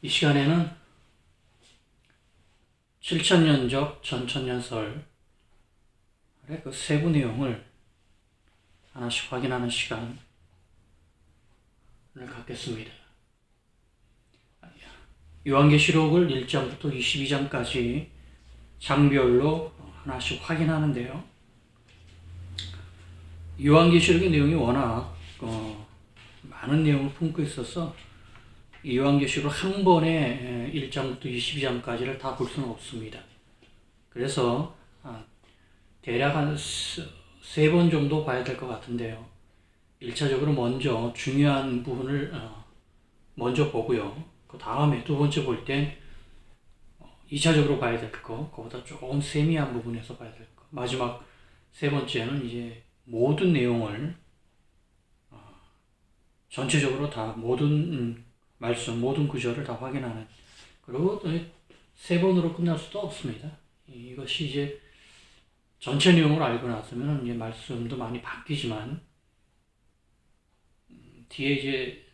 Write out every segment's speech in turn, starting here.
이 시간에는 7천년적 전천년설의 그 세부 내용을 하나씩 확인하는 시간을 갖겠습니다. 요한계시록을 1장부터 22장까지 장별로 하나씩 확인하는데요. 요한계시록의 내용이 워낙 많은 내용을 품고 있어서 이 요한계시록 한 번에 1장부터 22장까지를 다 볼 수는 없습니다. 그래서 대략 한 세 번 정도 봐야 될 것 같은데요. 1차적으로 먼저 중요한 부분을 먼저 보고요. 그 다음에 두 번째 볼 땐 2차적으로 봐야 될 거, 그보다 조금 세미한 부분에서 봐야 될 거. 마지막 세 번째는 이제 모든 내용을 전체적으로 다 모든 말씀, 모든 구절을 다 확인하는. 그리고 세 번으로 끝날 수도 없습니다. 이것이 이제 전체 내용을 알고 났으면 이제 말씀도 많이 바뀌지만 뒤에 이제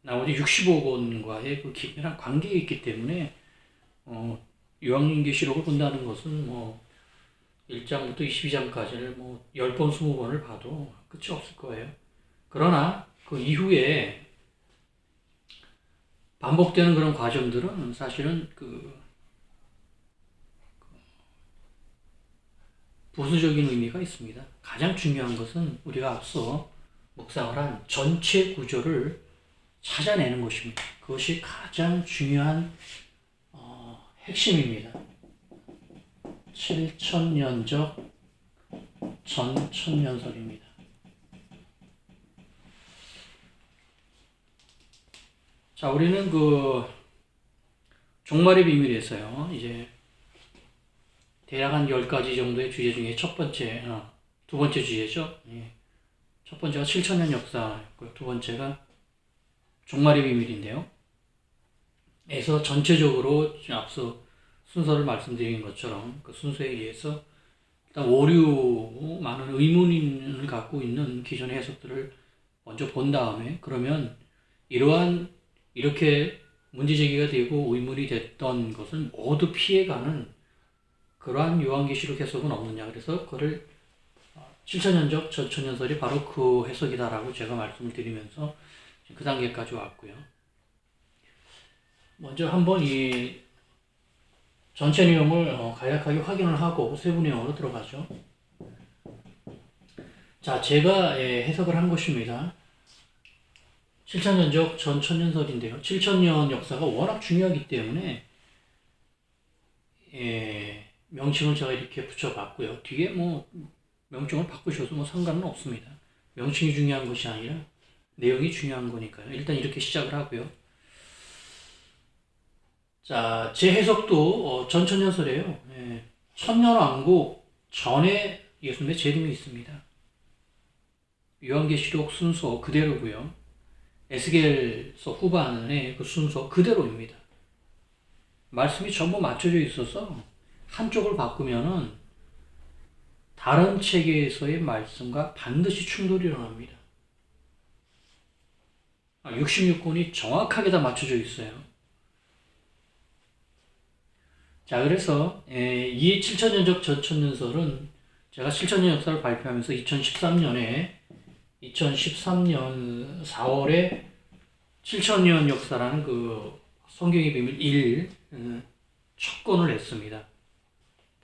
나머지 65권과의 그 긴밀한 관계가 있기 때문에 요한계시록을 본다는 것은 1장부터 22장까지를 10번, 20번을 봐도 끝이 없을 거예요. 그러나 그 이후에 반복되는 그런 과정들은 사실은 부수적인 의미가 있습니다. 가장 중요한 것은 우리가 앞서 묵상을 한 전체 구조를 찾아내는 것입니다. 그것이 가장 중요한 핵심입니다. 7천년적 전천년설입니다. 자, 우리는 종말의 비밀에서요, 이제 대략 한 10가지 정도의 주제 중에 두 번째 주제죠. 예. 첫 번째가 7천년 역사였고요. 두 번째가 종말의 비밀인데요. 에서 전체적으로 앞서 순서를 말씀드린 것처럼 그 순서에 의해서 일단 오류, 많은 의문을 갖고 있는 기존의 해석들을 먼저 본 다음에, 그러면 이렇게 문제제기가 되고 의문이 됐던 것을 모두 피해가는 그러한 요한계시록 해석은 없느냐. 그래서 그걸 7천년적 전천년설이 바로 그 해석이다라고 제가 말씀을 드리면서 그 단계까지 왔고요. 먼저 한번 이 전체 내용을 간략하게 확인을 하고 세부 내용으로 들어가죠. 자, 제가 해석을 한 것입니다. 7천년적 전천년설인데요. 7천년 역사가 워낙 중요하기 때문에 명칭을 제가 이렇게 붙여봤고요. 뒤에 명칭을 바꾸셔도 상관은 없습니다. 명칭이 중요한 것이 아니라 내용이 중요한 거니까요. 일단 이렇게 시작을 하고요. 자, 제 해석도 전천년설이에요. 천년왕국 전에 예수님의 재림이 있습니다. 요한계시록 순서 그대로고요. 에스겔서 후반의 그 순서 그대로입니다. 말씀이 전부 맞춰져 있어서 한쪽을 바꾸면은 다른 체계에서의 말씀과 반드시 충돌이 일어납니다. 66권이 정확하게 다 맞춰져 있어요. 자, 그래서 이 7천년적 전천년설은 제가 7천년 역사를 발표하면서 2013년 4월에 7천년 역사라는 그 성경의 비밀 1 첫 권을 냈습니다.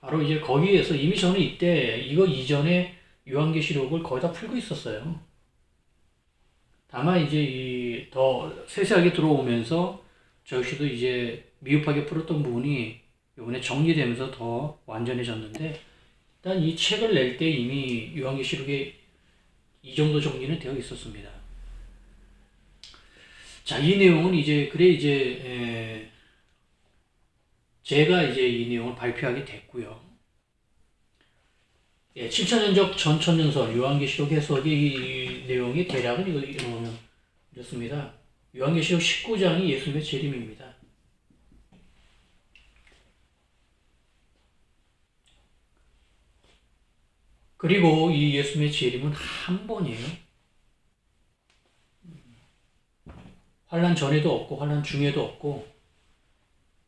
바로 이제 거기에서 이미 저는 이거 이전에 요한계시록을 거의 다 풀고 있었어요. 다만 이제 더 세세하게 들어오면서 저 역시도 이제 미흡하게 풀었던 부분이 이번에 정리되면서 더 완전해졌는데, 일단 이 책을 낼 때 이미 요한계시록에 이 정도 정리는 되어 있었습니다. 자, 이 내용은 제가 이제 이 내용을 발표하게 됐고요. 7천년적 전천년설 요한계시록 해석의 이 내용이 대략은 이렇습니다. 요한계시록 19장이 예수님의 재림입니다. 그리고 이 예수님의 재림은 한 번이에요. 환난 전에도 없고 환난 중에도 없고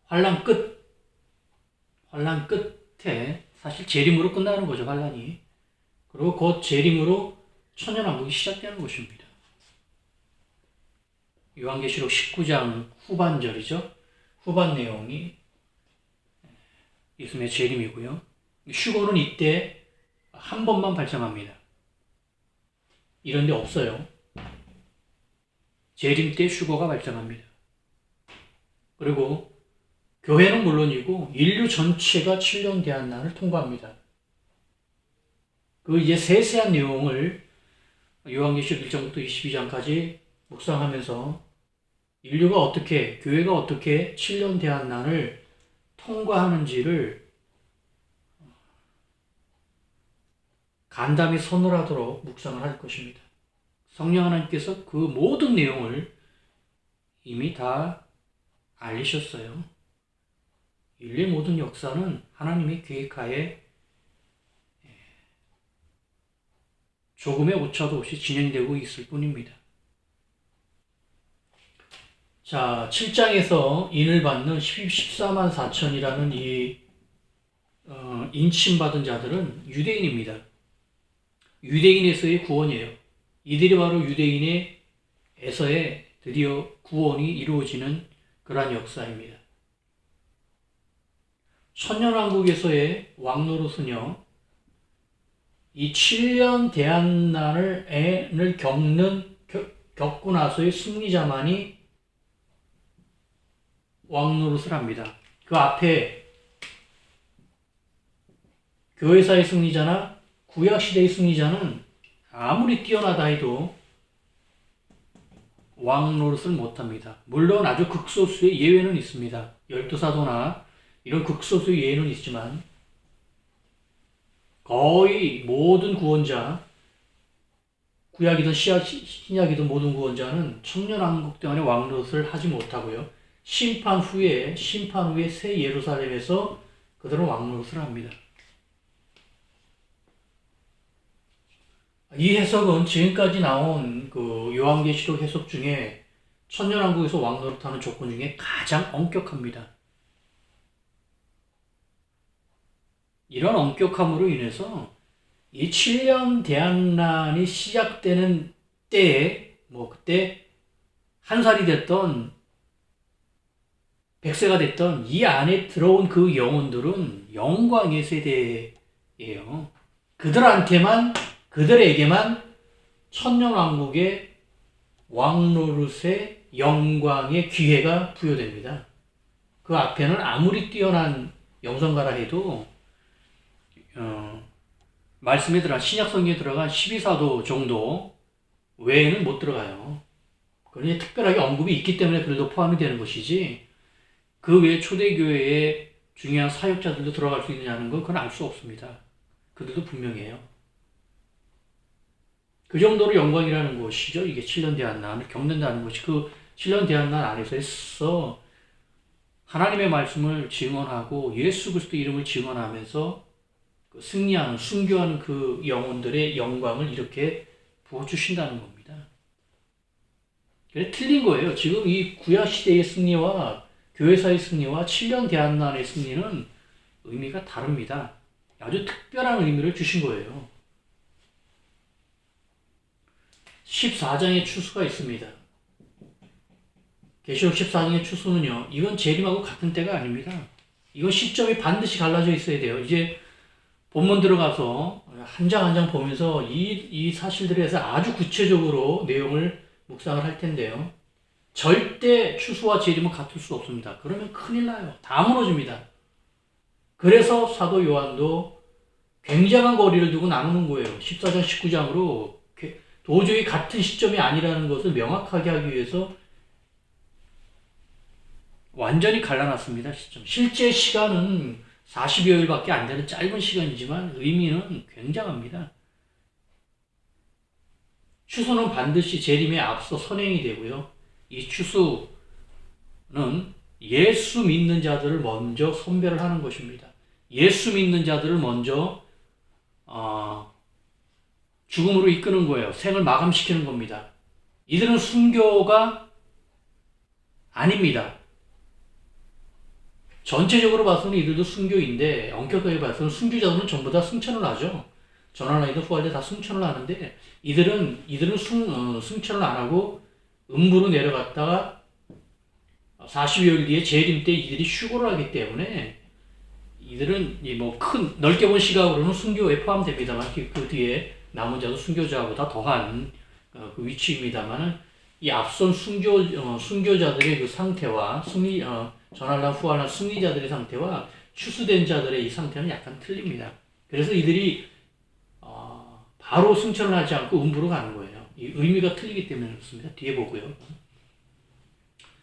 환란 끝에 사실 재림으로 끝나는 거죠, 환란이. 그리고 곧 재림으로 천년왕국이 시작되는 것입니다. 요한계시록 19장 후반절이죠. 후반 내용이 예수님의 재림이고요. 휴거는 이때 한 번만 발생합니다. 이런 데 없어요. 재림 때 휴거가 발생합니다. 그리고 교회는 물론이고 인류 전체가 7년 대한난을 통과합니다. 그 이제 세세한 내용을 요한계시록 1장부터 22장까지 묵상하면서 인류가 어떻게, 교회가 어떻게 7년 대한난을 통과하는지를 간담히 선언하도록 묵상을 할 것입니다. 성령 하나님께서 그 모든 내용을 이미 다 알리셨어요. 인류의 모든 역사는 하나님의 계획하에 조금의 오차도 없이 진행되고 있을 뿐입니다. 자, 7장에서 인을 받는 14만 4천이라는 이 인침받은 자들은 유대인입니다. 유대인에서의 구원이에요. 이들이 바로 유대인에서의 드디어 구원이 이루어지는 그러한 역사입니다. 천년왕국에서의 왕노릇은요, 이 7년 대한난을 겪고 나서의 승리자만이 왕노릇을 합니다. 그 앞에 교회사의 승리자나 구약시대의 승리자는 아무리 뛰어나다 해도 왕노릇을 못합니다. 물론 아주 극소수의 예외는 있습니다. 12사도나 이런 극소수의 예외는 있지만 거의 모든 구원자, 구약이든 신약이든 모든 구원자는 천년왕국 때문에 왕노릇을 하지 못하고요. 심판 후에 새 예루살렘에서 그들은 왕노릇을 합니다. 이 해석은 지금까지 나온 그 요한계시록 해석 중에 천년왕국에서 왕노릇하는 조건 중에 가장 엄격합니다. 이런 엄격함으로 인해서 이 7년 대한난이 시작되는 때에 그때 한 살이 됐던 100세가 됐던 이 안에 들어온 그 영혼들은 영광의 세대예요. 그들에게만 천년왕국의 왕노릇의 영광의 기회가 부여됩니다. 그 앞에는 아무리 뛰어난 영성가라 해도 말씀에 신약 성경에 들어간 12사도 정도 외에는 못 들어가요. 그러니 특별하게 언급이 있기 때문에 그래도 포함이 되는 것이지, 그 외에 초대교회의 중요한 사역자들도 들어갈 수 있느냐는 건 그건 알 수 없습니다. 그들도 분명해요. 그 정도로 영광이라는 것이죠. 이게 7년 대한난을 겪는다는 것이, 그 7년 대한난 안에서 하나님의 말씀을 증언하고 예수 그리스도 이름을 증언하면서 승리하는, 순교하는 그 영혼들의 영광을 이렇게 부어주신다는 겁니다. 그래 틀린 거예요. 지금 이 구약시대의 승리와 교회사의 승리와 7년 대한난의 승리는 의미가 다릅니다. 아주 특별한 의미를 주신 거예요. 14장의 추수가 있습니다. 계시록 14장의 추수는요, 이건 재림하고 같은 때가 아닙니다. 이건 시점이 반드시 갈라져 있어야 돼요. 이제 본문 들어가서 한 장 한 장 보면서 이 사실들에 대해서 아주 구체적으로 내용을 묵상을 할 텐데요. 절대 추수와 재림은 같을 수 없습니다. 그러면 큰일 나요. 다 무너집니다. 그래서 사도 요한도 굉장한 거리를 두고 나누는 거예요. 14장, 19장으로 도저히 같은 시점이 아니라는 것을 명확하게 하기 위해서 완전히 갈라놨습니다. 시점. 실제 시간은 40여일밖에 안 되는 짧은 시간이지만 의미는 굉장합니다. 추수는 반드시 재림에 앞서 선행이 되고요. 이 추수는 예수 믿는 자들을 먼저 선별을 하는 것입니다. 예수 믿는 자들을 먼저 죽음으로 이끄는 거예요. 생을 마감시키는 겁니다. 이들은 순교가 아닙니다. 전체적으로 봐서는 이들도 순교인데 엄격하게 봐서는 순교자들은 전부 다 승천을 하죠. 전환하이든 후할때 다 승천을 하는데 이들은 승천을 안 하고 음부로 내려갔다가 40여일 뒤에 재림 때 이들이 휴거를 하기 때문에 이들은 뭐 큰 넓게 본 시각으로는 순교에 포함됩니다만 그 뒤에 남은 자도 순교자보다 더한 그 위치입니다만은 이 앞선 순교자들의 그 상태와 전환란 후환란 승리자들의 상태와 추수된 자들의 이 상태는 약간 틀립니다. 그래서 이들이 바로 승천을 하지 않고 음부로 가는 거예요. 이 의미가 틀리기 때문에 그렇습니다. 뒤에 보고요.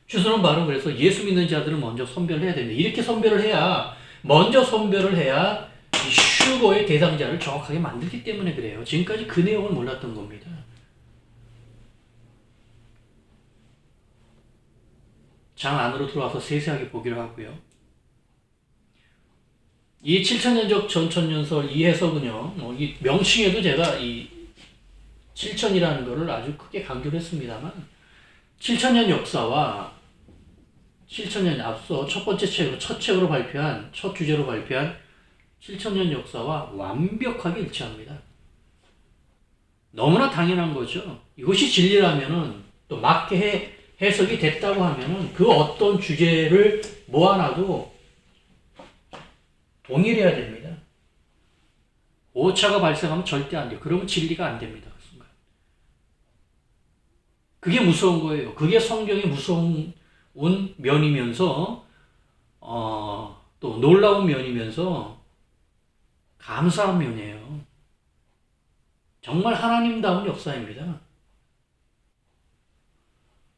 추수는 바로 그래서 예수 믿는 자들을 먼저 선별해야 됩니다. 이렇게 먼저 선별을 해야 이 휴거의 대상자를 정확하게 만들기 때문에 그래요. 지금까지 그 내용을 몰랐던 겁니다. 장 안으로 들어와서 세세하게 보기로 하고요. 이 7천년적 전천년설 이 해석은요, 이 명칭에도 제가 이 7천이라는 것을 아주 크게 강조를 했습니다만, 7천년 역사와 7천년 앞서 첫 책으로 발표한, 첫 주제로 발표한 7천년 역사와 완벽하게 일치합니다. 너무나 당연한 거죠. 이것이 진리라면은, 또 맞게 해석이 됐다고 하면은, 그 어떤 주제를 모아놔도 동일해야 됩니다. 오차가 발생하면 절대 안 돼요. 그러면 진리가 안 됩니다. 그 순간. 그게 무서운 거예요. 그게 성경의 무서운 면이면서, 또 놀라운 면이면서 감사한 면이에요. 정말 하나님다운 역사입니다.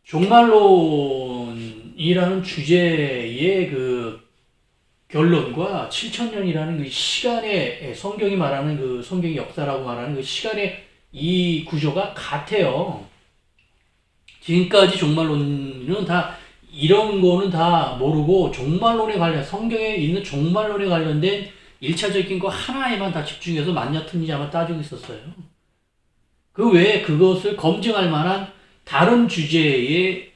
종말론이라는 주제의 그 결론과 7천년이라는 그 시간의 성경이 말하는 그 성경의 역사라고 말하는 그 시간의 이 구조가 같아요. 지금까지 종말론은 다 이런 거는 다 모르고 성경에 있는 종말론에 관련된 1차적인 거 하나에만 다 집중해서 맞냐 틀리냐만 따지고 있었어요. 그 외에 그것을 검증할 만한 다른 주제의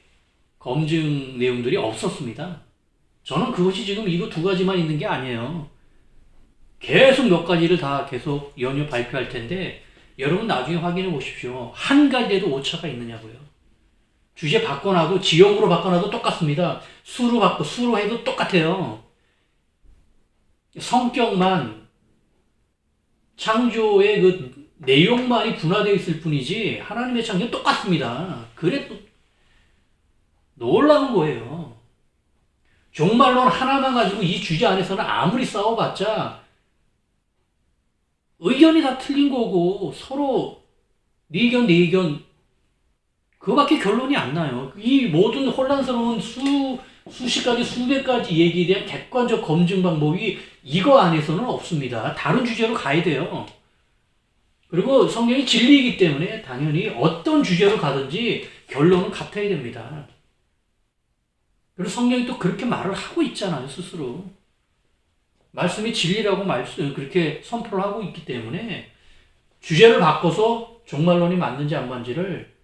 검증 내용들이 없었습니다. 저는 그것이 지금 이거 두 가지만 있는 게 아니에요. 계속 몇 가지를 다 계속 연이어 발표할 텐데 여러분 나중에 확인해 보십시오. 한 가지에도 오차가 있느냐고요. 주제 바꿔놔도 지역으로 바꿔놔도 똑같습니다. 수로 해도 똑같아요. 성격만 창조의 그 내용만이 분화되어 있을 뿐이지 하나님의 창조는 똑같습니다. 그래도 놀라운 거예요. 종말론 하나만 가지고 이 주제 안에서는 아무리 싸워봤자 의견이 다 틀린 거고 서로 네 의견 내 의견 그거밖에 결론이 안 나요. 이 모든 혼란스러운 수십 가지 수백 가지 얘기에 대한 객관적 검증 방법이 이거 안에서는 없습니다. 다른 주제로 가야 돼요. 그리고 성경이 진리이기 때문에 당연히 어떤 주제로 가든지 결론은 같아야 됩니다. 그리고 성경이 또 그렇게 말을 하고 있잖아요, 스스로. 말씀이 진리라고 그렇게 선포를 하고 있기 때문에 주제를 바꿔서 종말론이 맞는지 안 맞는지를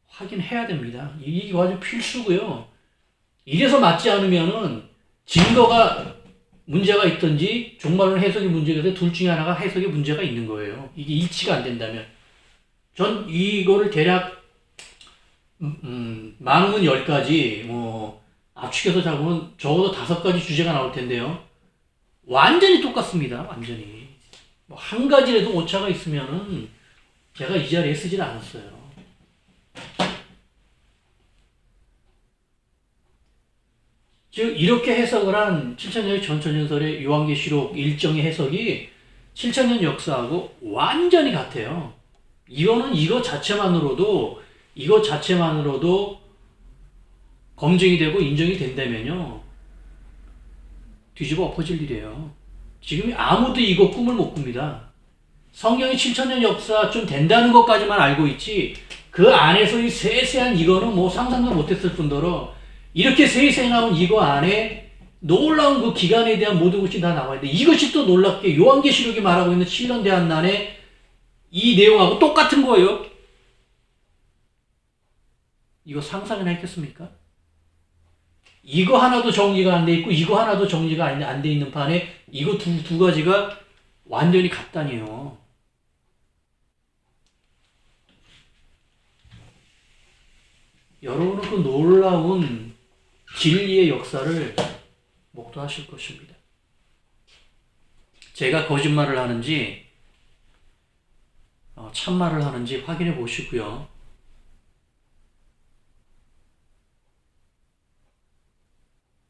확인해야 됩니다. 이거 아주 필수고요. 이래서 맞지 않으면은 증거가 문제가 있든지 종말론 해석이 문제가 있든지 둘 중에 하나가 해석에 문제가 있는 거예요. 이게 일치가 안 된다면. 전 이거를 대략 많으면 10가지 압축해서 잡으면 적어도 5가지 주제가 나올 텐데요. 완전히 똑같습니다. 완전히. 한 가지라도 오차가 있으면은 제가 이 자리에 쓰질 않았어요. 즉 이렇게 해석을 한 7천년의 전천년설의 요한계시록 일정의 해석이 7천년 역사하고 완전히 같아요. 이거 자체만으로도 검증이 되고 인정이 된다면요. 뒤집어 엎어질 일이에요. 지금 아무도 이거 꿈을 못 꿉니다. 성경이 7천년 역사 좀 된다는 것까지만 알고 있지 그 안에서 이 세세한 이거는 상상도 못했을 뿐더러 이렇게 세세히 나온 이거 안에 놀라운 그 기간에 대한 모든 것이 다 나와야 돼. 이것이 또 놀랍게 요한계시록이 말하고 있는 7년 대한난의 이 내용하고 똑같은 거예요. 이거 상상이나 했겠습니까? 이거 하나도 정리가 안 돼 있고 이거 하나도 정리가 안 돼 있는 판에 이거 두 가지가 완전히 같다니요. 여러분은 그 놀라운 진리의 역사를 목도하실 것입니다. 제가 거짓말을 하는지 참말을 하는지 확인해 보시고요.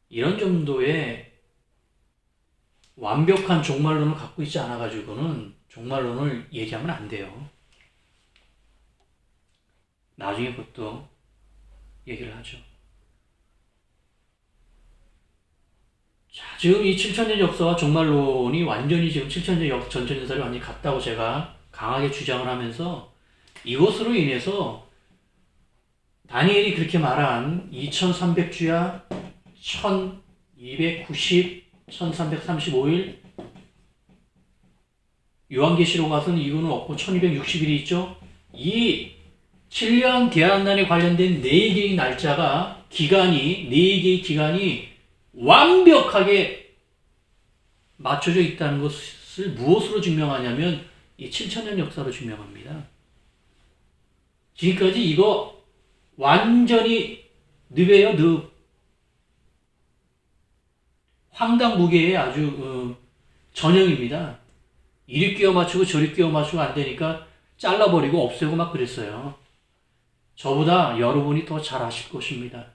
이런 정도의 완벽한 종말론을 갖고 있지 않아 가지고는 종말론을 얘기하면 안 돼요. 나중에 그것도 얘기를 하죠. 자, 지금 이 7천년 역사와 종말론이 완전히 지금 7천년 전천연설이 완전히 같다고 제가 강하게 주장을 하면서 이것으로 인해서 다니엘이 그렇게 말한 2300주야 1290 1335일 요한계시록 가서는 이거는 없고 1260일이 있죠. 이 7년 대환란에 관련된 4개의 날짜가 기간이 4개의 기간이 완벽하게 맞춰져 있다는 것을 무엇으로 증명하냐면 이 7천년 역사로 증명합니다. 지금까지 이거 완전히 늪이에요, 늪. 황당무계의 아주 전형입니다. 이리 끼워 맞추고 저리 끼워 맞추고 안 되니까 잘라버리고 없애고 막 그랬어요. 저보다 여러분이 더 잘 아실 것입니다.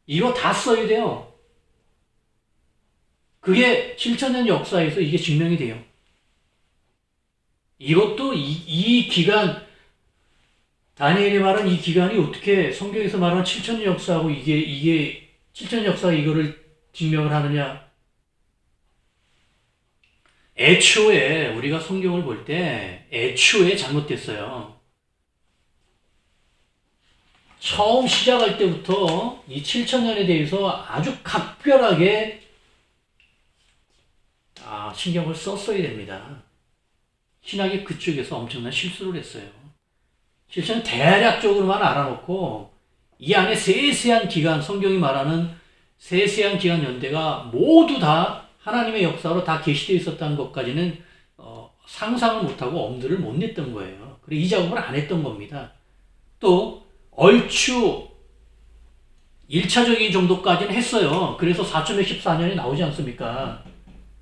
이거 다 써야 돼요. 그게 7천년 역사에서 이게 증명이 돼요. 이것도 이 기간, 다니엘이 말한 이 기간이 어떻게 성경에서 말하는 7천년 역사하고 이게 7천년 역사가 이거를 증명을 하느냐. 애초에 우리가 성경을 볼 때 애초에 잘못됐어요. 처음 시작할 때부터 이 7천년에 대해서 아주 각별하게 신경을 썼어야 됩니다. 신학이 그쪽에서 엄청난 실수를 했어요. 7천년 대략적으로만 알아놓고 이 안에 세세한 기간, 성경이 말하는 세세한 기간 연대가 모두 다 하나님의 역사로 다 계시되어 있었다는 것까지는 상상을 못하고 엄두를 못 냈던 거예요. 그리고 이 작업을 안 했던 겁니다. 또 얼추 1차적인 정도까지는 했어요. 그래서 4,114년이 나오지 않습니까?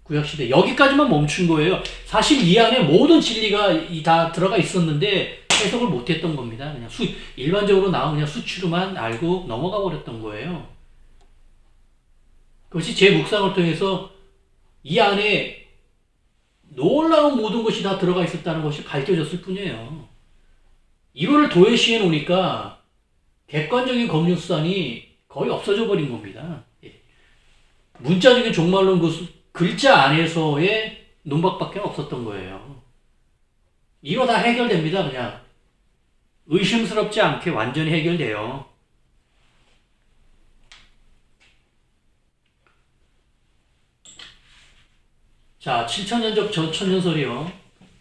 구약시대. 여기까지만 멈춘 거예요. 사실 이 안에 모든 진리가 다 들어가 있었는데 해석을 못했던 겁니다. 그냥 일반적으로 나온 그냥 수치로만 알고 넘어가 버렸던 거예요. 그것이 제 묵상을 통해서 이 안에 놀라운 모든 것이 다 들어가 있었다는 것이 밝혀졌을 뿐이에요. 이거를 도외시해 놓으니까 객관적인 검증수단이 거의 없어져 버린 겁니다. 문자적인 종말론 그 글자 안에서의 논박밖에 없었던 거예요. 이거 다 해결됩니다. 그냥 의심스럽지 않게 완전히 해결돼요. 자, 7천년적 전천년설이요.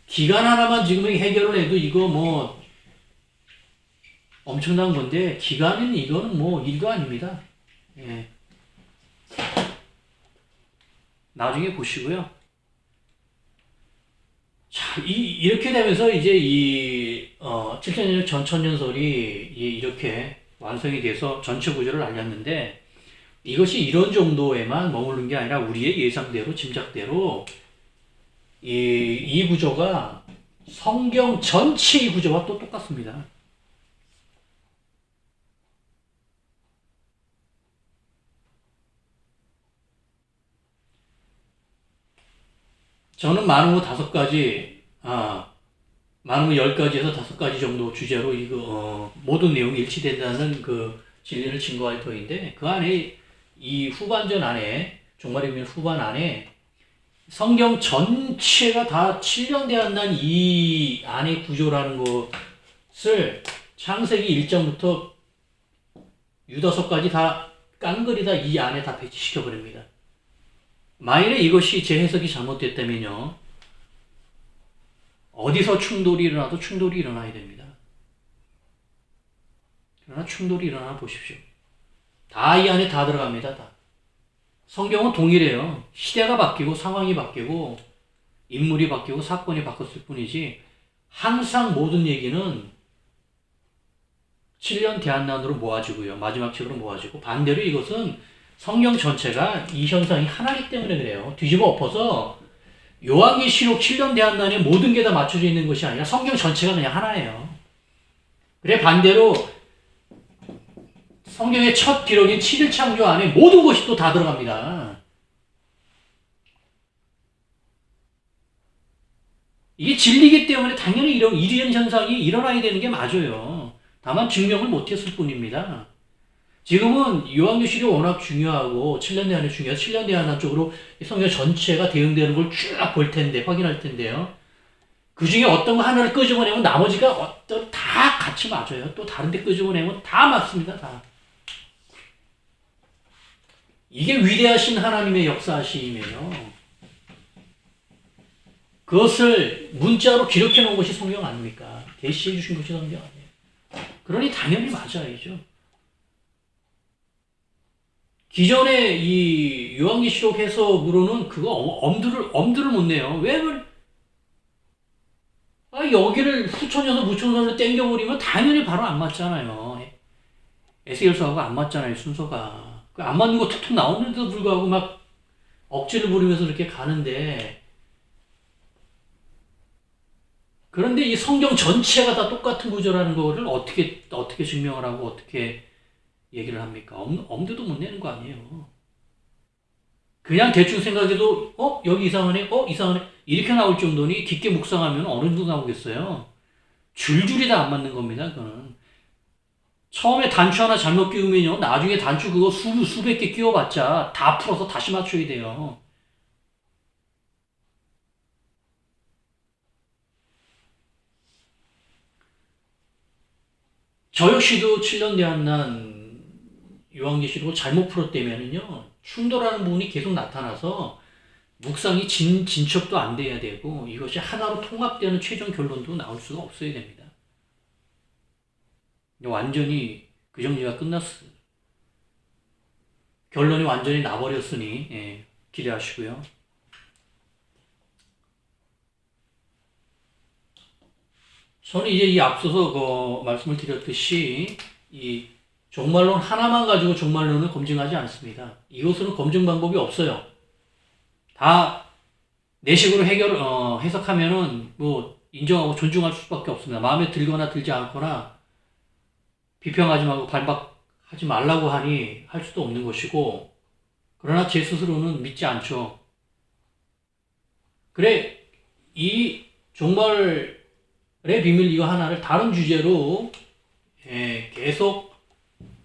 기간 하나만 지금 해결을 해도 이거 뭐 엄청난 건데 기간은 이거는 뭐 일도 아닙니다. 예. 나중에 보시고요. 자, 이렇게 되면서 이제 이 7천년 전천년설이 이렇게 완성이 돼서 전체 구조를 알렸는데 이것이 이런 정도에만 머무른 게 아니라 우리의 예상대로 짐작대로 이 구조가 성경 전체의 구조와 또 똑같습니다. 저는 많은 거 5가지, 많은 거 10가지에서 5가지 정도 주제로 이거, 모든 내용이 일치된다는 그 진리를 증거할 터인데, 그 안에, 이 후반전 안에, 종말의 비밀 후반 안에, 성경 전체가 다 7년 대한난 이 안의 구조라는 것을 창세기 1장부터 유다서까지 다 깡그리다 이 안에 다 배치시켜버립니다. 만일에 이것이 제 해석이 잘못됐다면요. 어디서 충돌이 일어나도 충돌이 일어나야 됩니다. 그러나 충돌이 일어나 보십시오. 다 이 안에 다 들어갑니다. 다. 성경은 동일해요. 시대가 바뀌고 상황이 바뀌고 인물이 바뀌고 사건이 바뀌었을 뿐이지 항상 모든 얘기는 7년 대한난으로 모아지고요. 마지막 책으로 모아지고 반대로 이것은 성경 전체가 이 현상이 하나이기 때문에 그래요. 뒤집어 엎어서 요한계시록 7년 대한난에 모든 게 다 맞춰져 있는 것이 아니라 성경 전체가 그냥 하나예요. 그래 반대로 성경의 첫 기록인 7일 창조 안에 모든 것이 또 다 들어갑니다. 이게 진리이기 때문에 당연히 이런 현상이 일어나야 되는 게 맞아요. 다만 증명을 못했을 뿐입니다. 지금은 요한계시록이 워낙 중요하고 7년 대안이 중요해서 7년 대안 쪽으로 성경 전체가 대응되는 걸 쭉 볼 텐데 확인할 텐데요. 그 중에 어떤 거 하나를 끄집어내면 나머지가 다 같이 맞아요. 또 다른 데 끄집어내면 다 맞습니다. 다. 이게 위대하신 하나님의 역사하심이에요. 그것을 문자로 기록해 놓은 것이 성경 아닙니까? 계시해 주신 것이 성경 아니에요. 그러니 당연히 맞아야죠. 기존의 이 요한계시록 해석으로는 그거 엄두를 못 내요. 왜 여기를 후천에서 무천선을 땡겨버리면 당연히 바로 안 맞잖아요. 에스겔서하고 안 맞잖아요, 순서가. 안 맞는 거 툭툭 나오는데도 불구하고 막 억지를 부리면서 이렇게 가는데, 그런데 이 성경 전체가 다 똑같은 구조라는 거를 어떻게 증명을 하고 어떻게 얘기를 합니까? 엄두도 못 내는 거 아니에요. 그냥 대충 생각해도, 여기 이상하네, 이상하네. 이렇게 나올 정도니 깊게 묵상하면 어느 정도 나오겠어요? 줄줄이 다 안 맞는 겁니다, 그거는. 처음에 단추 하나 잘못 끼우면요, 나중에 단추 그거 수백 개 끼워봤자 다 풀어서 다시 맞춰야 돼요. 저 역시도 7년 대한난 요한계시록을 잘못 풀었다면은요, 충돌하는 부분이 계속 나타나서 묵상이 진척도 안 돼야 되고 이것이 하나로 통합되는 최종 결론도 나올 수가 없어야 됩니다. 완전히 그 정리가 끝났어요. 결론이 완전히 나버렸으니 기대하시고요. 저는 이제 이 앞서서 말씀을 드렸듯이 이 종말론 하나만 가지고 종말론을 검증하지 않습니다. 이것으로 검증 방법이 없어요. 다 내식으로 해석하면은 뭐 인정하고 존중할 수밖에 없습니다. 마음에 들거나 들지 않거나 비평하지 말고 반박하지 말라고 하니 할 수도 없는 것이고, 그러나 제 스스로는 믿지 않죠. 그래, 이 종말의 비밀 이거 하나를 다른 주제로 계속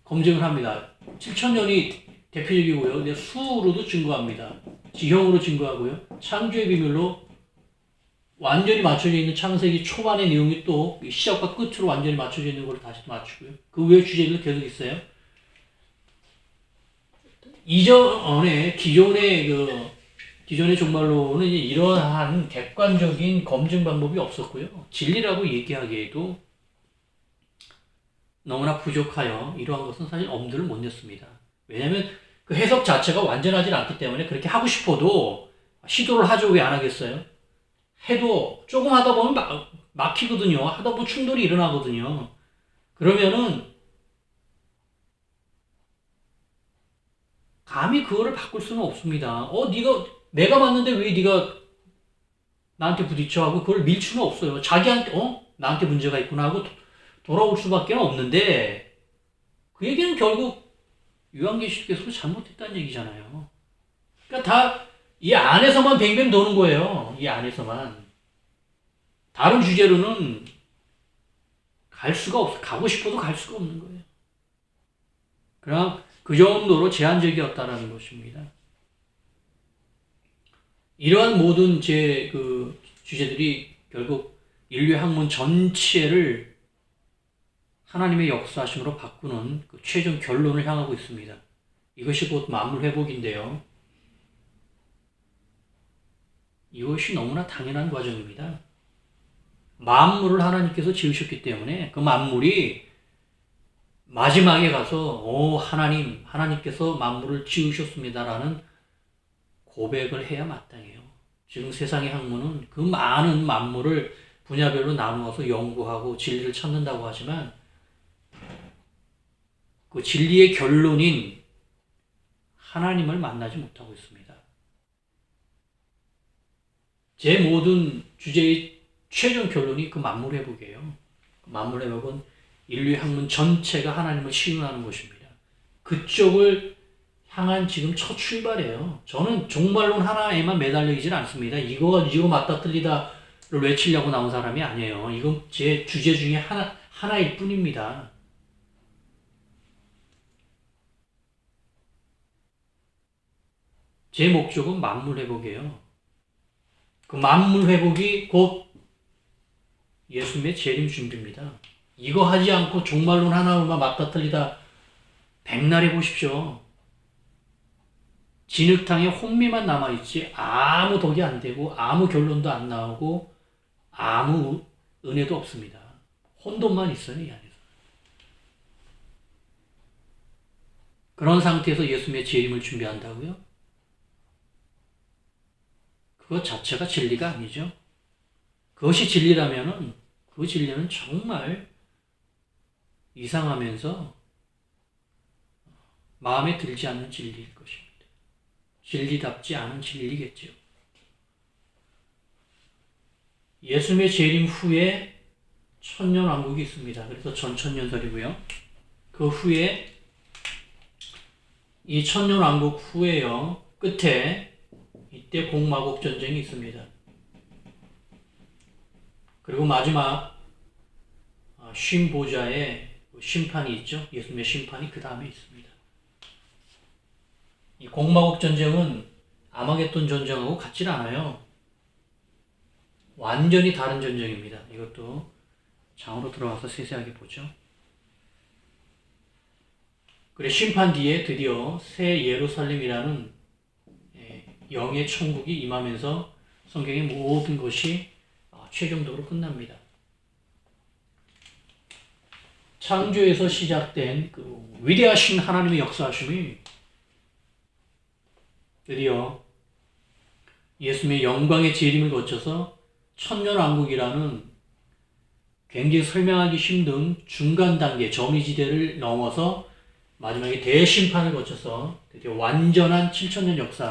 검증을 합니다. 7천년이 대표적이고요. 근데 수로도 증거합니다. 지형으로 증거하고요. 창조의 비밀로 완전히 맞춰져 있는 창세기 초반의 내용이 또 시작과 끝으로 완전히 맞춰져 있는 걸 다시 맞추고요. 그 외의 주제들도 계속 있어요. 기존의 종말론은 이러한 객관적인 검증 방법이 없었고요. 진리라고 얘기하기에도 너무나 부족하여 이러한 것은 사실 엄두를 못 냈습니다. 왜냐하면 그 해석 자체가 완전하지 않기 때문에 그렇게 하고 싶어도 시도를 하죠. 왜 안 하겠어요? 해도 조금 하다 보면 막히거든요. 하다 보면 충돌이 일어나거든요. 그러면은 감히 그거를 바꿀 수는 없습니다. 내가 맞는데 왜 네가 나한테 부딪혀 하고 그걸 밀 수는 없어요. 자기한테 나한테 문제가 있구나 하고 돌아올 수밖에 없는데, 그 얘기는 결국 요한계시록에서 잘못했다는 얘기잖아요. 그러니까 다 이 안에서만 뱅뱅 도는 거예요. 이 안에서만. 다른 주제로는 가고 싶어도 갈 수가 없는 거예요. 그냥 그 정도로 제한적이었다라는 것입니다. 이러한 모든 주제들이 결국 인류의 학문 전체를 하나님의 역사하심으로 바꾸는 그 최종 결론을 향하고 있습니다. 이것이 곧 만물 회복인데요. 이것이 너무나 당연한 과정입니다. 만물을 하나님께서 지으셨기 때문에 그 만물이 마지막에 가서 하나님께서 만물을 지으셨습니다라는 고백을 해야 마땅해요. 지금 세상의 학문은 그 많은 만물을 분야별로 나누어서 연구하고 진리를 찾는다고 하지만 그 진리의 결론인 하나님을 만나지 못하고 있습니다. 제 모든 주제의 최종 결론이 그 만물 회복이에요. 만물 회복은 인류의 학문 전체가 하나님을 시인하는 것입니다. 그쪽을 향한 지금 첫 출발이에요. 저는 종말론 하나에만 매달려 있지는 않습니다. 이거 맞다 틀리다를 외치려고 나온 사람이 아니에요. 이건 제 주제 중에 하나일 뿐입니다. 제 목적은 만물 회복이에요. 그 만물 회복이 곧 예수님의 재림 준비입니다. 이거 하지 않고 종말론 하나로만 맞다 틀리다 백날 해보십시오. 진흙탕에 혼미만 남아있지 아무 덕이 안 되고 아무 결론도 안 나오고 아무 은혜도 없습니다. 혼돈만 있어요, 이 안에서. 그런 상태에서 예수님의 재림을 준비한다고요? 그것 자체가 진리가 아니죠. 그것이 진리라면은 그 진리는 정말 이상하면서 마음에 들지 않는 진리일 것입니다. 진리답지 않은 진리겠죠. 예수님의 재림 후에 천년왕국이 있습니다. 그래서 전천년설이고요. 그 후에 이 천년왕국 후에요. 끝에 이때 공마국 전쟁이 있습니다. 그리고 마지막 쉼 보좌의 심판이 있죠. 예수님의 심판이 그 다음에 있습니다. 이 공마국 전쟁은 아마겟돈 전쟁하고 같지 않아요. 완전히 다른 전쟁입니다. 이것도 장으로 들어가서 세세하게 보죠. 그래 심판 뒤에 드디어 새 예루살렘이라는 영의 천국이 임하면서 성경의 모든 것이 최종적으로 끝납니다. 창조에서 시작된 그 위대하신 하나님의 역사하심이 드디어 예수님의 영광의 재림을 거쳐서 천년왕국이라는 굉장히 설명하기 힘든 중간 단계 점이지대를 넘어서 마지막에 대심판을 거쳐서 드디어 완전한 7천년 역사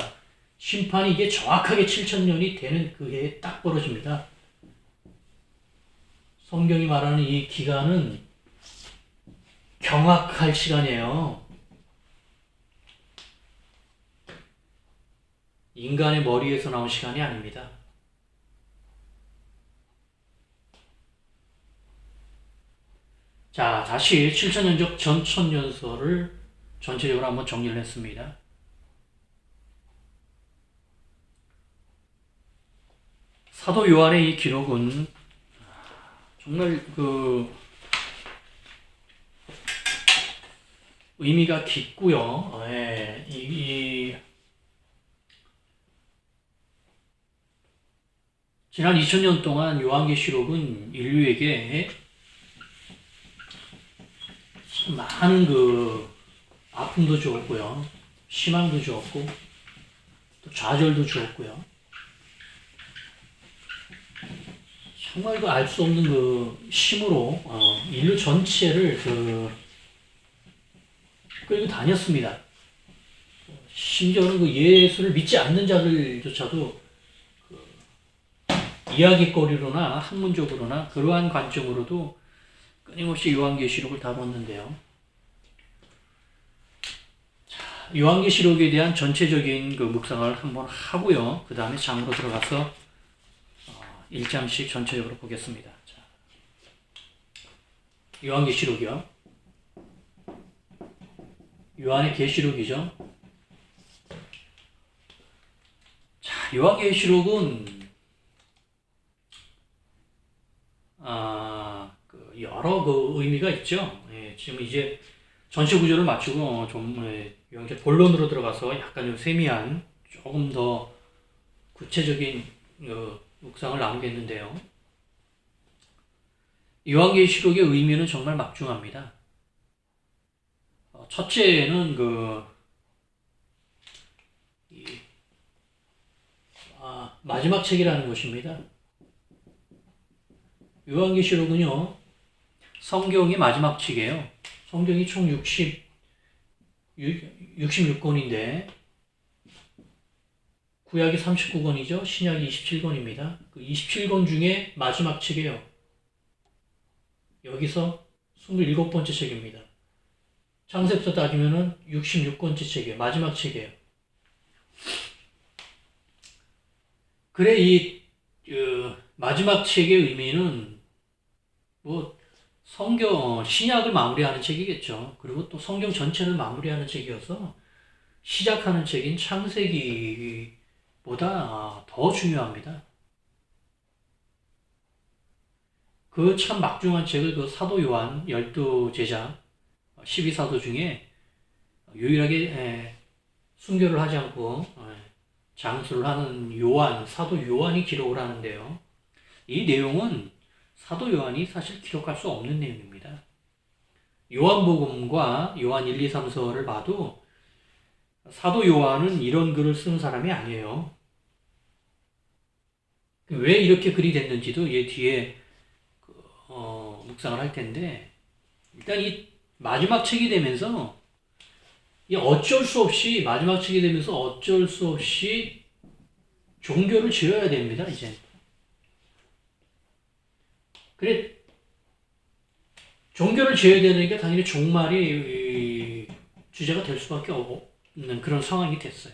심판이 이게 정확하게 7천년이 되는 그 해에 딱 벌어집니다. 성경이 말하는 이 기간은 경악할 시간이에요. 인간의 머리에서 나온 시간이 아닙니다. 자, 다시 7천년적 전천년설을 전체적으로 한번 정리를 했습니다. 사도 요한의 이 기록은 정말 그 의미가 깊고요. 지난 2000년 동안 요한계시록은 인류에게 많은 그 아픔도 주었고요. 희망도 주었고 또 좌절도 주었고요. 정말 그 알 수 없는 그 힘으로 인류 전체를 끌고 다녔습니다. 심지어는 그 예수를 믿지 않는 자들조차도 이야기거리로나 학문적으로나 그러한 관점으로도 끊임없이 요한계시록을 다뤘는데요. 요한계시록에 대한 전체적인 그 묵상을 한번 하고요. 그 다음에 장으로 들어가서 1장씩 전체적으로 보겠습니다. 자, 요한계시록이요. 요한의 계시록이죠. 자, 요한계시록은 여러 그 의미가 있죠. 지금 이제 전체 구조를 맞추고 좀 본론으로 들어가서 약간 좀 세미한 조금 더 구체적인 묵상을 나누겠는데요. 요한계시록의 의미는 정말 막중합니다. 첫째는 마지막 책이라는 것입니다. 요한계시록은요, 성경이 마지막 책이에요. 성경이 총 66권인데, 구약이 39권이죠. 신약이 27권입니다. 그 27권 중에 마지막 책이에요. 여기서 27번째 책입니다. 창세부터 따지면은 66권째 책이에요. 마지막 책이에요. 그래, 마지막 책의 의미는 신약을 마무리하는 책이겠죠. 그리고 또 성경 전체를 마무리하는 책이어서 시작하는 책인 창세기보다 더 중요합니다. 그 참 막중한 책을 그 사도 요한 12제자 12사도 중에 유일하게 순교를 하지 않고 장수를 하는 사도 요한이 기록을 하는데요. 이 내용은 사도 요한이 사실 기록할 수 없는 내용입니다. 요한복음과 요한 1, 2, 3서를 봐도 사도 요한은 이런 글을 쓴 사람이 아니에요. 왜 이렇게 글이 됐는지도 뒤에 묵상을 할 텐데, 일단 이 마지막 책이 되면서 마지막 책이 되면서 어쩔 수 없이 종교를 지어야 됩니다, 이제. 그래, 종교를 지어야 되니까 당연히 종말이 주제가 될 수밖에 없는 그런 상황이 됐어요.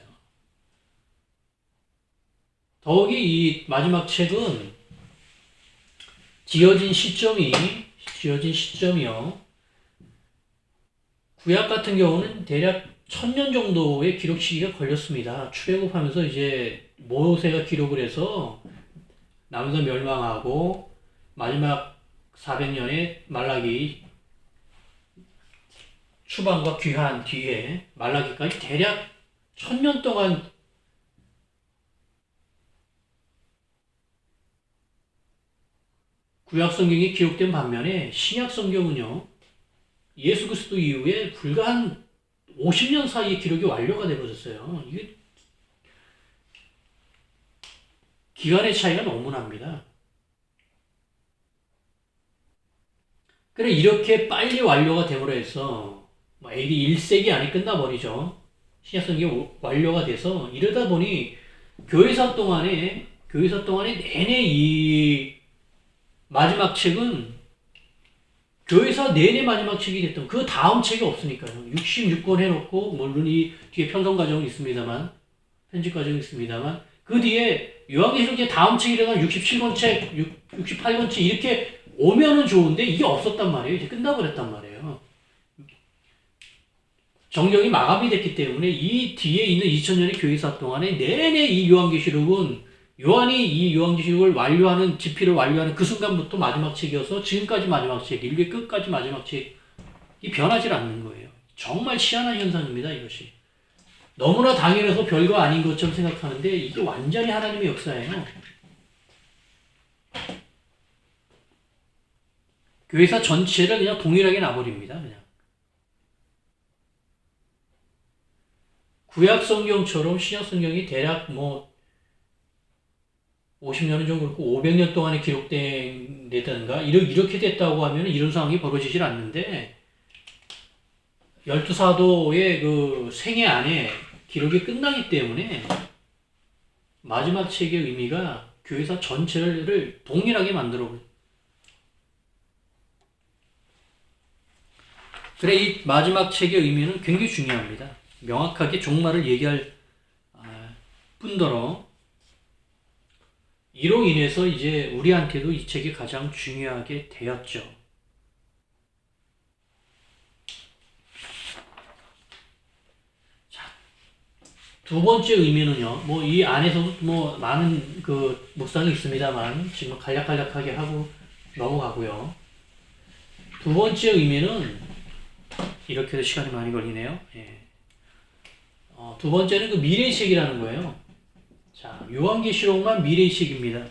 더욱이 이 마지막 책은 지어진 시점이요. 구약 같은 경우는 대략 1000년 정도의 기록 시기가 걸렸습니다. 출애굽하면서 이제 모세가 기록을 해서 남유다 멸망하고 마지막 400년에 말라기 추방과 귀환 뒤에 말라기까지 대략 1000년 동안 구약 성경이 기록된 반면에 신약 성경은요, 예수 그리스도 이후에 불과 한 50년 사이에 기록이 완료가 되어졌어요. 이게 기간의 차이가 너무 납니다. 그래, 이렇게 빨리 완료가 됨으로 해서 AD 1세기 안에 끝나버리죠. 신약 성경이 완료가 돼서 이러다 보니 교회사 동안에 내내 이 마지막 책은 교회사 내내 마지막 책이 됐던 그 다음 책이 없으니까요. 66권 해놓고 물론 이 뒤에 편성 과정이 있습니다만, 편집 과정이 있습니다만, 그 뒤에 요한계시록 다음 책이라면 67권 책, 68권 책 이렇게 오면은 좋은데 이게 없었단 말이에요. 이제 끝나버렸단 말이에요. 정경이 마감이 됐기 때문에 이 뒤에 있는 2000년의 교회사 동안에 내내 이 요한계시록은 요한이 이 요한계시록을 완료하는 집필을 완료하는 그 순간부터 마지막 책이어서 지금까지 마지막 책, 인류의 끝까지 마지막 책이 변하지 않는 거예요. 정말 희한한 현상입니다, 이것이. 너무나 당연해서 별거 아닌 것처럼 생각하는데 이게 완전히 하나님의 역사예요. 교회사 전체를 그냥 동일하게 놔버립니다, 그냥. 구약 성경처럼 신약 성경이 대략 50년은 좀 그렇고 500년 동안에 기록된다든가 이렇게 됐다고 하면 이런 상황이 벌어지질 않는데 12사도의 그 생애 안에 기록이 끝나기 때문에 마지막 책의 의미가 교회사 전체를 동일하게 만들어버려요. 그래, 이 마지막 책의 의미는 굉장히 중요합니다. 명확하게 종말을 얘기할 뿐더러 이로 인해서 이제 우리한테도 이 책이 가장 중요하게 되었죠. 자, 두 번째 의미는요. 이 안에서도 많은 그 묵상이 있습니다만 지금 간략간략하게 하고 넘어가고요. 두 번째 의미는 이렇게 해서 시간이 많이 걸리네요. 예. 두 번째는 그 미래의식이라는 거예요. 자, 요한계시록만 미래의식입니다.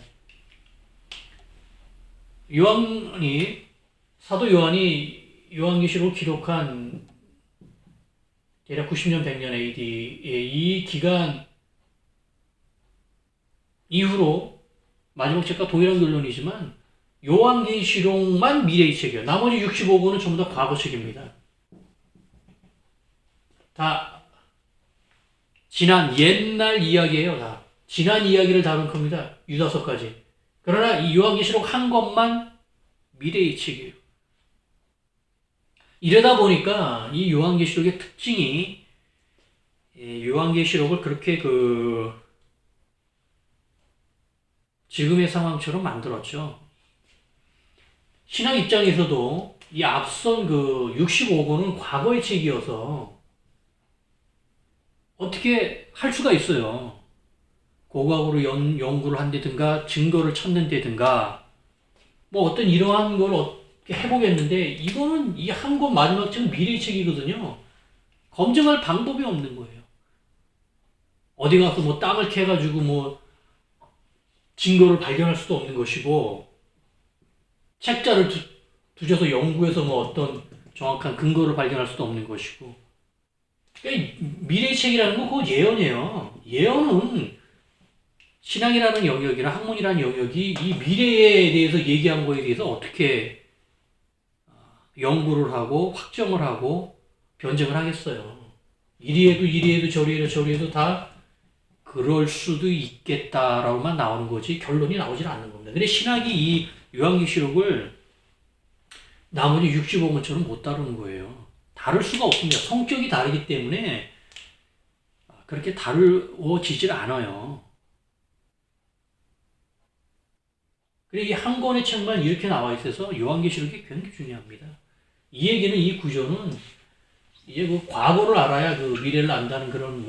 사도 요한이 요한계시록을 기록한 대략 90년, 100년 AD의 이 기간 이후로 마지막 책과 동일한 결론이지만 요한계시록만 미래의 책이에요. 나머지 65권은 전부 다 과거 책입니다. 다 지난 옛날 이야기예요. 다 지난 이야기를 다룬 겁니다. 유다서까지. 그러나 이 요한계시록 한 권만 미래의 책이에요. 이러다 보니까 이 요한계시록의 특징이 요한계시록을 그렇게 지금의 상황처럼 만들었죠. 신학 입장에서도 이 앞선 65권은 과거의 책이어서 어떻게 할 수가 있어요. 고각으로 연구를 한다든가 증거를 찾는다든가 뭐 어떤 이러한 걸 어떻게 해보겠는데 이거는 이 한 권 마지막 책은 미래의 책이거든요. 검증할 방법이 없는 거예요. 어디 가서 뭐 땅을 캐가지고 뭐 증거를 발견할 수도 없는 것이고 책자를 두셔서 연구해서 뭐 어떤 정확한 근거를 발견할 수도 없는 것이고 그러니까 미래의 책이라는 건 그거 예언이에요. 예언은 신앙이라는 영역이나 학문이라는 영역이 이 미래에 대해서 얘기한 거에 대해서 어떻게 연구를 하고 확정을 하고 변증을 하겠어요. 이리 해도 저리 해도 다 그럴 수도 있겠다라고만 나오는 거지 결론이 나오질 않는 겁니다. 근데 신학이 이 요한계시록을 나머지 65권처럼 못 다루는 거예요. 다룰 수가 없습니다. 성격이 다르기 때문에 그렇게 다루어지질 않아요. 그리고 이 한 권의 책만 이렇게 나와 있어서 요한계시록이 굉장히 중요합니다. 이 얘기는 이 구조는 이제 과거를 알아야 미래를 안다는 그런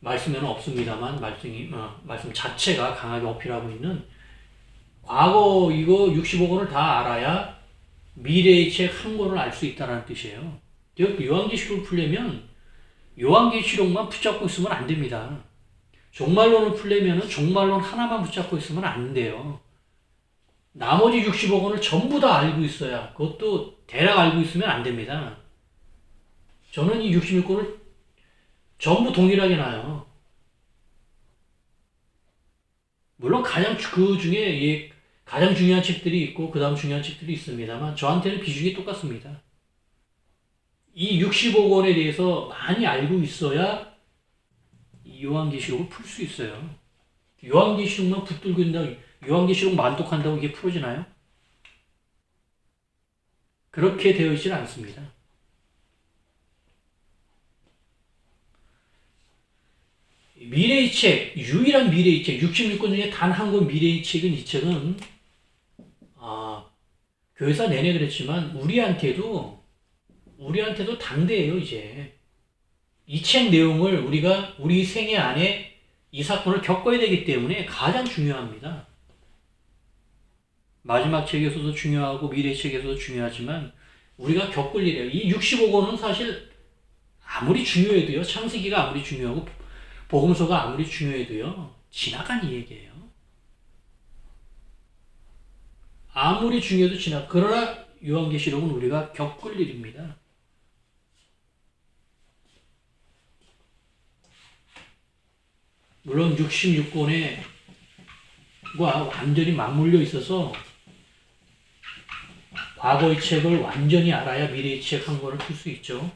말씀에는 없습니다만 말씀 자체가 강하게 어필하고 있는 과거 이거 65권을 다 알아야 미래의 책 한 권을 알 수 있다는 뜻이에요. 요한계시록을 풀려면 요한계시록만 붙잡고 있으면 안 됩니다. 종말론을 풀려면 종말론 하나만 붙잡고 있으면 안 돼요. 나머지 65권을 전부 다 알고 있어야 그것도 대략 알고 있으면 안 됩니다. 저는 이 66권을 전부 동일하게 놔요. 물론 그 중에 가장 중요한 책들이 있고 그 다음 중요한 책들이 있습니다만 저한테는 비중이 똑같습니다. 이 65권에 대해서 많이 알고 있어야 이 요한계시록을 풀 수 있어요. 요한계시록만 붙들고 있는다고 요한계시록 만독한다고 이게 풀어지나요? 그렇게 되어 있지는 않습니다. 미래의 책, 유일한 미래의 책, 66권 중에 단 한 권 미래의 책은 이 책은 교회사 내내 그랬지만 우리한테도 당대예요. 이제 이 책 내용을 우리가 우리 생애 안에 이 사건을 겪어야 되기 때문에 가장 중요합니다. 마지막 책에서도 중요하고 미래 책에서도 중요하지만 우리가 겪을 일이에요. 이 65권은 사실 아무리 중요해도요. 창세기가 아무리 중요하고 복음서가 아무리 중요해도요. 지나간 얘기예요. 아무리 중요해도 그러나 요한계시록은 우리가 겪을 일입니다. 물론 66권과 완전히 맞물려 있어서 과거의 책을 완전히 알아야 미래의 책 한 권을 풀 수 있죠.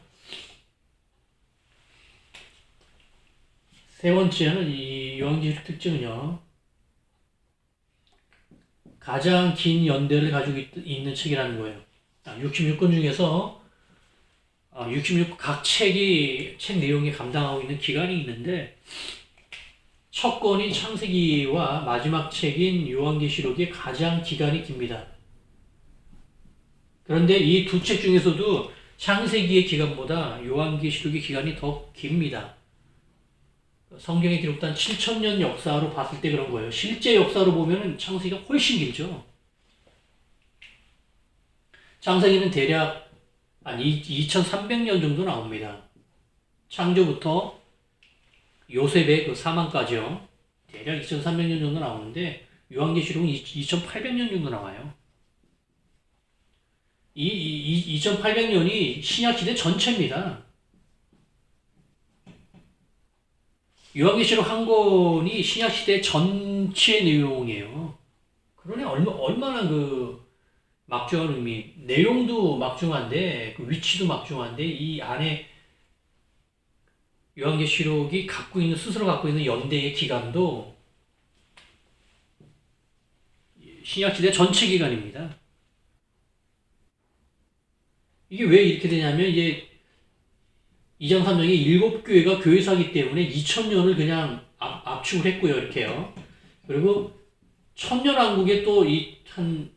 세 번째는 이 요한계시록 특징은요. 가장 긴 연대를 가지고 있는 책이라는 거예요. 66권 중에서 66 각 책이 책 내용이 감당하고 있는 기간이 있는데 첫 권인 창세기와 마지막 책인 요한계시록이 가장 기간이 깁니다. 그런데 이 두 책 중에서도 창세기의 기간보다 요한계시록의 기간이 더 깁니다. 성경에 기록된 7,000년 역사로 봤을 때 그런 거예요. 실제 역사로 보면 창세기가 훨씬 길죠. 창세기는 대략 한 2,300년 정도 나옵니다. 창조부터 요셉의 사망까지요. 대략 2,300년 정도 나오는데 요한계시록은 2,800년 정도 나와요. 이 2,800년이 신약시대 전체입니다. 요한계시록 한 권이 신약시대 전체 내용이에요. 그러니 얼마나 그 막중한 의미, 내용도 막중한데, 그 위치도 막중한데, 이 안에 요한계시록이 스스로 갖고 있는 연대의 기간도 신약시대 전체 기간입니다. 이게 왜 이렇게 되냐면, 이제 2장 3장에 7교회가 교회사기 때문에 2000년을 그냥 압축을 했고요. 이렇게요. 그리고 천년왕국에 또 한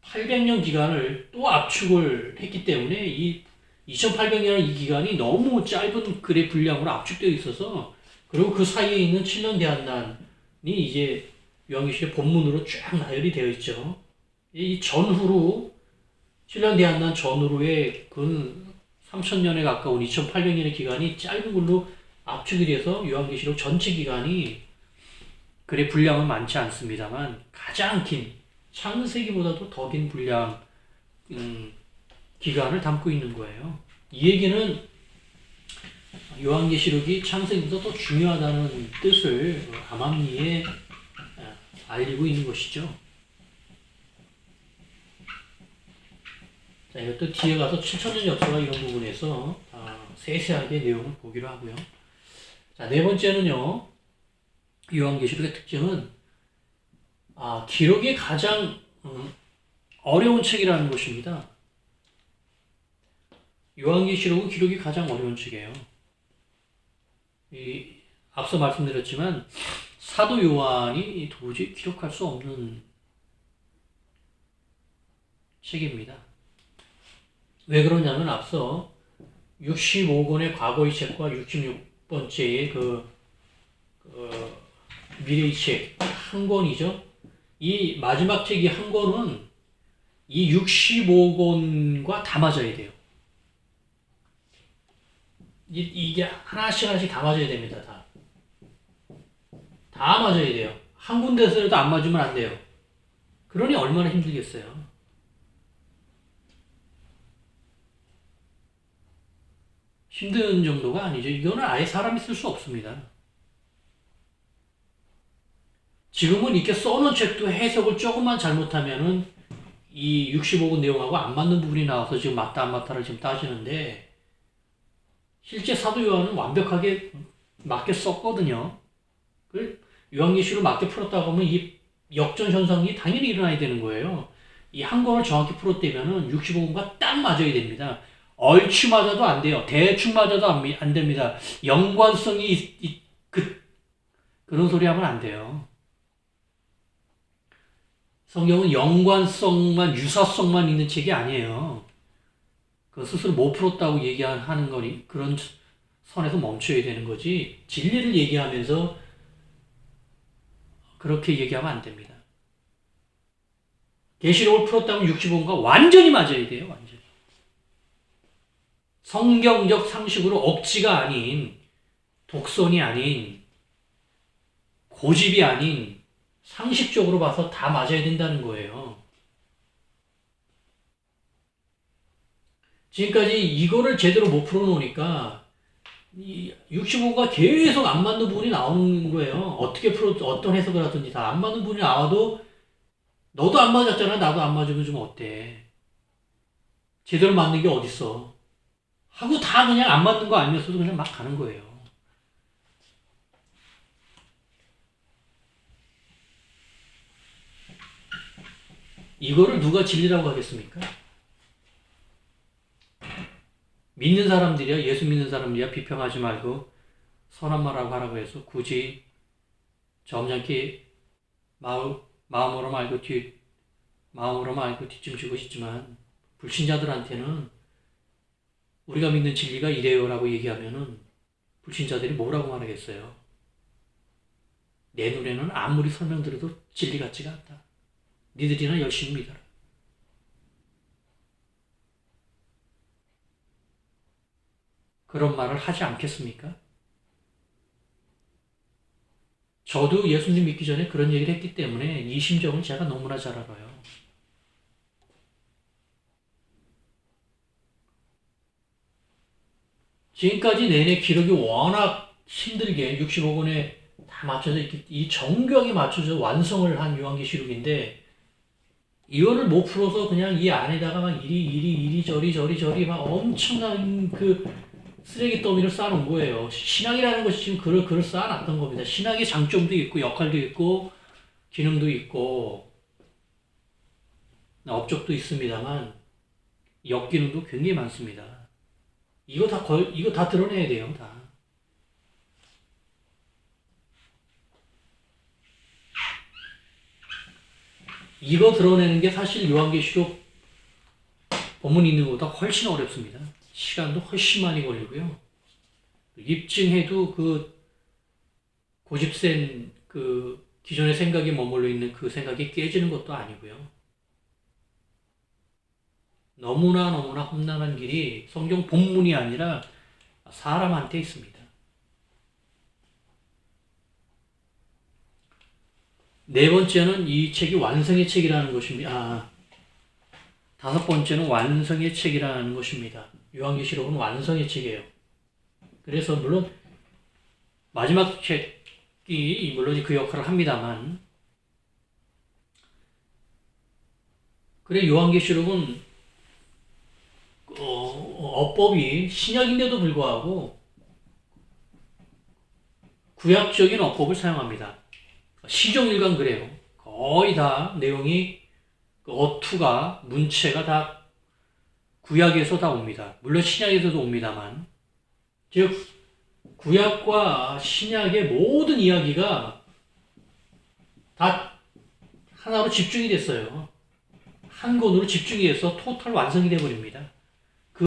800년 기간을 또 압축을 했기 때문에 이 2800년 이 기간이 너무 짧은 글의 분량으로 압축되어 있어서, 그리고 그 사이에 있는 7년 대한난이 이제 요한계시록 본문으로 쫙 나열이 되어 있죠. 이 전후로 7년 대한난 전후로의 그 3000년에 가까운 2800년의 기간이 짧은 걸로 압축이 돼서 요한계시록 전체 기간이 글의 분량은 많지 않습니다만 가장 긴, 창세기보다도 더 긴 분량 기간을 담고 있는 거예요. 이 얘기는 요한계시록이 창세기보다 더 중요하다는 뜻을 암암리에 알리고 있는 것이죠. 자, 이것도 뒤에 가서 7000년 역사와 이런 부분에서 세세하게 내용을 보기로 하고요. 자, 네 번째는요. 요한계시록의 특징은 기록이 가장 어려운 책이라는 것입니다. 요한계시록은 기록이 가장 어려운 책이에요. 앞서 말씀드렸지만 사도 요한이 도저히 기록할 수 없는 책입니다. 왜 그러냐면 앞서 65권의 과거의 책과 66번째의 미래의 책 한 권이죠. 이 마지막 책이 한 권은 이 65권과 다 맞아야 돼요. 이게 하나씩 다 맞아야 됩니다. 다 맞아야 돼요. 한 군데서라도 안 맞으면 안 돼요. 그러니 얼마나 힘들겠어요. 힘든 정도가 아니죠. 이거는 아예 사람이 쓸 수 없습니다. 지금은 이렇게 써놓은 책도 해석을 조금만 잘못하면은 이 65권 내용하고 안 맞는 부분이 나와서 지금 맞다 안 맞다를 지금 따지는데, 실제 사도 요한은 완벽하게 맞게 썼거든요. 요한계시록 맞게 풀었다고 하면 이 역전 현상이 당연히 일어나야 되는 거예요. 이 한 권을 정확히 풀었다면은 65권과 딱 맞아야 됩니다. 얼추 맞아도 안 돼요. 대충 맞아도 안 됩니다. 연관성이 그런 소리 하면 안 돼요. 성경은 연관성만, 유사성만 있는 책이 아니에요. 그 스스로 못 풀었다고 얘기하는 거니 그런 선에서 멈춰야 되는 거지, 진리를 얘기하면서 그렇게 얘기하면 안 됩니다. 계시록을 풀었다면 65권과 완전히 맞아야 돼요. 완전히. 성경적 상식으로 억지가 아닌, 독선이 아닌, 고집이 아닌 상식적으로 봐서 다 맞아야 된다는 거예요. 지금까지 이거를 제대로 못 풀어놓으니까 이 65가 계속 안 맞는 부분이 나오는 거예요. 어떤 해석을 하든지 다 안 맞는 부분이 나와도 너도 안 맞았잖아. 나도 안 맞으면 좀 어때? 제대로 맞는 게 어딨어? 하고 다 그냥 안 맞는 거 알면서도 그냥 막 가는 거예요. 이거를 누가 진리라고 하겠습니까? 믿는 사람들이야, 예수 믿는 사람들이야 비평하지 말고 선한 말하고 하라고 해서 굳이 점잖게 마음으로만 알고 뒷짐지고 싶지만, 불신자들한테는 우리가 믿는 진리가 이래요라고 얘기하면은 불신자들이 뭐라고 말하겠어요? 내 눈에는 아무리 설명드려도 진리 같지가 않다. 니들이나 열심히 믿어라. 그런 말을 하지 않겠습니까? 저도 예수님 믿기 전에 그런 얘기를 했기 때문에 이 심정을 제가 너무나 잘 알아요. 지금까지 내내 기록이 워낙 힘들게 65권에 다 맞춰져 있기, 이 정교하게 맞춰져 완성을 한 요한계시록인데 이거를 못 풀어서 그냥 이 안에다가 막 이리 저리 막 엄청난 그 쓰레기 더미를 쌓아놓은 거예요. 신학이라는 것이 지금 글을 쌓아놨던 겁니다. 신학의 장점도 있고 역할도 있고 기능도 있고 업적도 있습니다만 역기능도 굉장히 많습니다. 이거 다 드러내야 돼요, 다. 이거 드러내는 게 사실 요한계시록 본문 있는 것보다 훨씬 어렵습니다. 시간도 훨씬 많이 걸리고요. 입증해도 그 고집센 그 기존의 생각에 머물러 있는 그 생각이 깨지는 것도 아니고요. 너무나 험난한 길이 성경 본문이 아니라 사람한테 있습니다. 네 번째는 이 책이 완성의 책이라는 것입니다. 다섯 번째는 완성의 책이라는 것입니다. 요한계시록은 완성의 책이에요. 그래서 물론 마지막 책이 물론 그 역할을 합니다만, 그래 요한계시록은 어법이 신약인데도 불구하고 구약적인 어법을 사용합니다. 시종일관 그래요. 거의 다 내용이 어투가 문체가 다 구약에서 다 옵니다. 물론 신약에서도 옵니다만, 즉 구약과 신약의 모든 이야기가 다 하나로 집중이 됐어요. 한 권으로 집중이 돼서 토탈 완성이 되어버립니다.